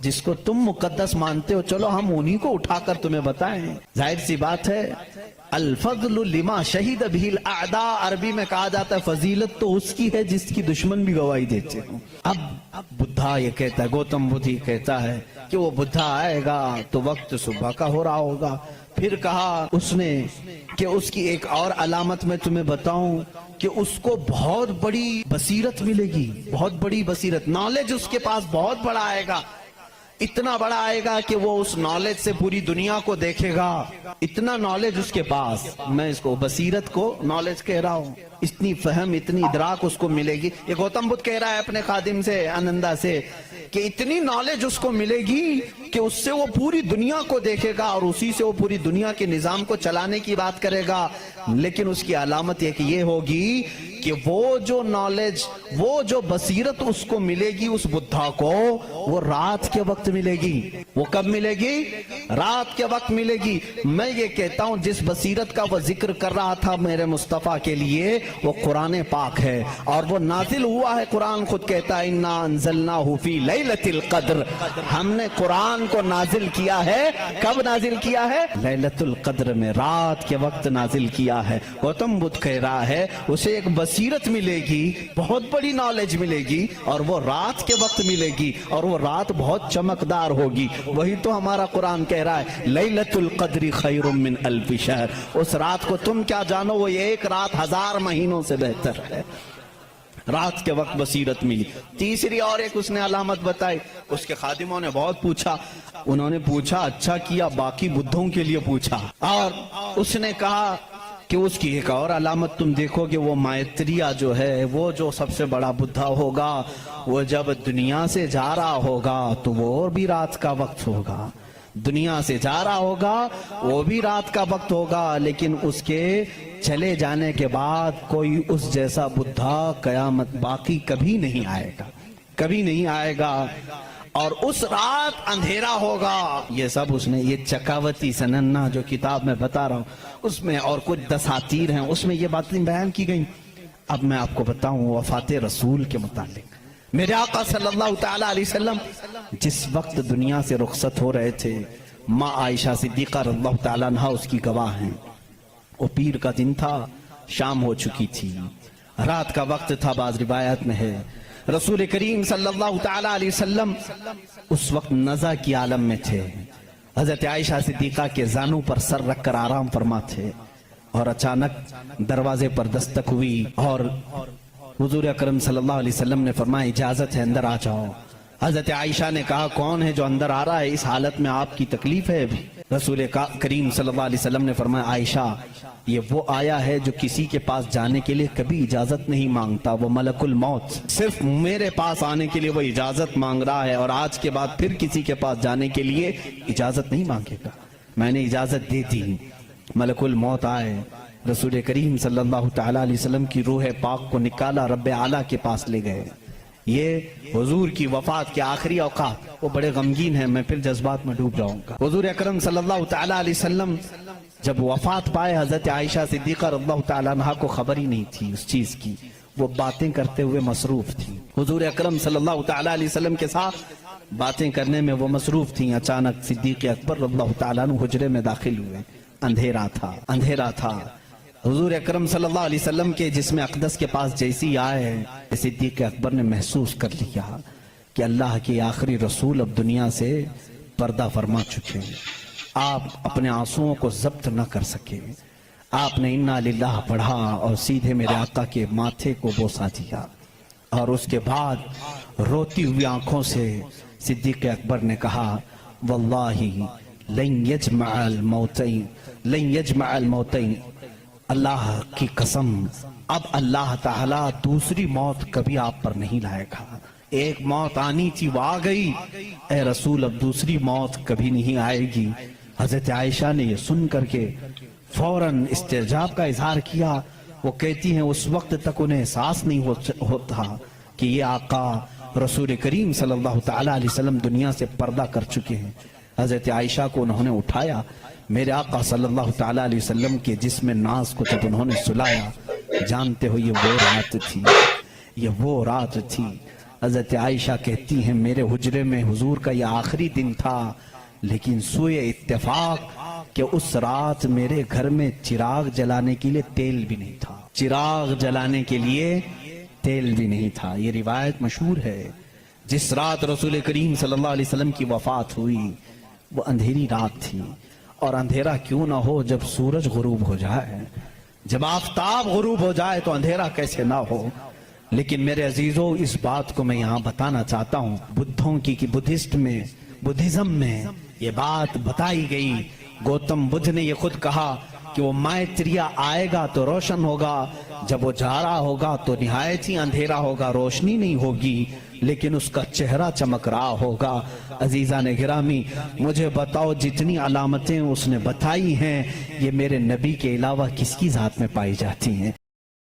جس کو تم مقدس مانتے ہو، چلو ہم انہی کو اٹھا کر تمہیں بتائیں۔ ظاہر سی بات ہے، الفضل لما شہید به الاعداء، عربی میں کہا جاتا ہے فضیلت تو اس کی ہے جس کی دشمن بھی گواہی دیتے ہوں۔ اب بدھا یہ کہتا ہے، گوتم بدھ یہ کہتا ہے کہ وہ بدھا آئے گا تو وقت صبح کا ہو رہا ہوگا۔ پھر کہا اس نے کہ اس کی ایک اور علامت میں تمہیں بتاؤں کہ اس کو بہت بڑی بصیرت ملے گی، بہت بڑی بصیرت، نالج اس کے پاس بہت بڑا آئے گا، اتنا بڑا آئے گا کہ وہ اس نالج سے پوری دنیا کو دیکھے گا، اتنا نالج اس کے پاس۔ میں اس کو بصیرت کو نالج کہہ رہا ہوں، اتنی فہم، اتنی ادراک اس کو ملے گی۔ یہ گوتم بدھ کہہ رہا ہے اپنے خادم سے، آنندا سے، کہ اتنی نالج اس کو ملے گی کہ اس سے وہ پوری دنیا کو دیکھے گا اور اسی سے وہ پوری دنیا کے نظام کو چلانے کی بات کرے گا۔ لیکن اس کی علامت یہ ہوگی کہ وہ جو نالج، وہ جو بصیرت اس کو ملے گی اس بدھا کو، وہ رات کے وقت ملے گی۔ وہ کب ملے گی؟ رات کے وقت ملے گی۔ میں یہ کہتا ہوں جس بصیرت کا وہ ذکر کر رہا تھا میرے مصطفیٰ کے لیے، وہ قرآن پاک ہے، اور وہ نازل ہوا ہے۔ قرآن خود کہتا ہے اِنَّا أَنزَلْنَاهُ فِي لَيْلَةِ الْقَدْرِ، ہم نے قرآن کو نازل کیا ہے۔ کب نازل کیا ہے؟ لیلۃ القدر میں، رات کے وقت نازل کیا ہے۔ گوتم بدھ کہہ رہا ہے اسے ایک بصیرت ملے گی، بہت بڑی نالج ملے گی، اور وہ رات کے وقت ملے گی، اور وہ رات بہت چمکدار ہوگی۔ وہی تو ہمارا قرآن کہہ رہا ہے لیلۃ القدر خیر من الف شہر، اس رات کو تم کیا جانو، وہ ایک رات 1000 مہینوں سے بہتر ہے۔ رات کے وقت بصیرت ملی۔ تیسری اور ایک اس نے علامت بتائی، اس کے خادموں نے بہت پوچھا، انہوں نے پوچھا اچھا کیا، باقی بدھوں کے لیے پوچھا، اور اس نے کہا کہ اس کی ایک اور علامت تم دیکھو کہ وہ مائتریہ جو ہے، وہ جو سب سے بڑا بدھا ہوگا، وہ جب دنیا سے جا رہا ہوگا تو وہ بھی رات کا وقت ہوگا، دنیا سے جا رہا ہوگا وہ بھی رات کا وقت ہوگا، لیکن اس کے چلے جانے کے بعد کوئی اس جیسا بدھا قیامت باقی کبھی نہیں آئے گا، کبھی نہیں آئے گا، اور اس رات اندھیرا ہوگا۔ یہ سب اس نے، یہ چکاوتی سننا جو کتاب میں بتا رہا ہوں اس میں، اور کچھ دساتیر ہیں اس میں یہ باتیں بیان کی گئیں۔ اب میں آپ کو بتاؤں وفات رسول کے متعلق، میرے آقا صلی اللہ تعالیٰ علیہ وسلم جس وقت دنیا سے رخصت ہو رہے تھے، ماں عائشہ صدیقہ رضی اللہ تعالیٰ عنہا اس کی گواہ ہیں، وہ پیر کا دن تھا، شام ہو چکی تھی، رات کا وقت تھا، بعض روایات میں ہے۔ رسول کریم صلی اللہ تعالیٰ علیہ وسلم اس وقت نزع کی عالم میں تھے، حضرت عائشہ صدیقہ کے زانوں پر سر رکھ کر آرام فرما تھے، اور اچانک دروازے پر دستک ہوئی، اور حضور اکرم صلی اللہ علیہ وسلم نے فرمایا اجازت ہے اندر آ جاؤ۔ حضرت عائشہ نے کہا کون ہے جو اندر آ رہا ہے، اس حالت میں آپ کی تکلیف ہے ابھی؟ رسول کریم صلی اللہ علیہ وسلم نے فرمایا عائشہ یہ وہ آیا ہے جو کسی کے پاس جانے کے لیے کبھی اجازت نہیں مانگتا، وہ ملک الموت، صرف میرے پاس آنے کے لیے وہ اجازت مانگ رہا ہے، اور آج کے بعد پھر کسی کے پاس جانے کے لیے اجازت نہیں مانگے گا، میں نے اجازت دے دی۔ ملک الموت آئے، رسول کریم صلی اللہ تعالیٰ علیہ وسلم کی روح پاک کو نکالا، رب اعلیٰ کے پاس لے گئے۔ یہ حضور کی وفات کے آخری اوقات، وہ بڑے غمگین ہیں، میں پھر جذبات میں ڈوب جاؤں گا۔ حضور اکرم صلی اللہ تعالیٰ علیہ وسلم جب وفات پائے، حضرت عائشہ صدیقہ رضی اللہ تعالیٰ عنہا کو خبر ہی نہیں تھی اس چیز کی، وہ باتیں کرتے ہوئے مصروف تھی، حضور اکرم صلی اللہ تعالیٰ علیہ وسلم کے ساتھ باتیں کرنے میں وہ مصروف تھیں۔ اچانک صدیق اکبر رضی اللہ تعالیٰ عنہ حجرے میں داخل ہوئے، اندھیرا تھا۔ حضور اکرم صلی اللہ علیہ وسلم کے جسم اقدس کے پاس جیسی آئے، صدیق اکبر نے محسوس کر لیا کہ اللہ کے آخری رسول اب دنیا سے پردہ فرما چکے ہیں۔ آپ اپنے آنسوؤں کو ضبط نہ کر سکے، آپ نے انا للہ پڑھا اور سیدھے میرے آقا کے ماتھے کو بوسہ دیا، اور اس کے بعد روتی ہوئی آنکھوں سے صدیق اکبر نے کہا واللہ لن یجمع الموتین، اللہ کی قسم اب اللہ تعالیٰ دوسری موت کبھی آپ پر نہیں لائے گا، ایک موت آنی تھی وہ آ گئی، اے رسول اب دوسری موت کبھی نہیں آئے گی۔ حضرت عائشہ نے یہ سن کر کے فوراً استعجاب کا اظہار کیا، وہ کہتی ہیں اس وقت تک انہیں احساس نہیں ہوتا کہ یہ آقا رسول کریم صلی اللہ تعالیٰ علیہ وسلم دنیا سے پردہ کر چکے ہیں۔ حضرت عائشہ کو انہوں نے اٹھایا، میرے آقا صلی اللہ تعالیٰ علیہ وسلم کے جسم ناز کو جب انہوں نے سلایا، جانتے ہو یہ وہ رات تھی حضرت عائشہ کہتی ہیں میرے حجرے میں حضور کا یہ آخری دن تھا، لیکن سوئے اتفاق کہ اس رات میرے گھر میں چراغ جلانے کے لیے تیل بھی نہیں تھا، چراغ جلانے کے لیے تیل بھی نہیں تھا۔ یہ روایت مشہور ہے۔ جس رات رسول کریم صلی اللہ علیہ وسلم کی وفات ہوئی وہ اندھیری رات تھی، اور اندھیرا کیوں نہ ہو جب سورج غروب ہو جائے، جب آفتاب غروب ہو جائے تو اندھیرا کیسے نہ ہو۔ لیکن میرے عزیزوں اس بات کو میں یہاں بتانا چاہتا ہوں، بدھوں کی بدھزم میں یہ بات بتائی گئی۔ گوتم بدھ نے یہ خود کہا کہ وہ مائتریا آئے گا تو روشن ہوگا، جب وہ جا رہا ہوگا تو نہایت ہی اندھیرا ہوگا، روشنی نہیں ہوگی، لیکن اس کا چہرہ چمک رہا ہوگا۔ عزیزان گرامی مجھے بتاؤ جتنی علامتیں اس نے بتائی ہیں یہ میرے نبی کے علاوہ کس کی ذات میں پائی جاتی ہیں؟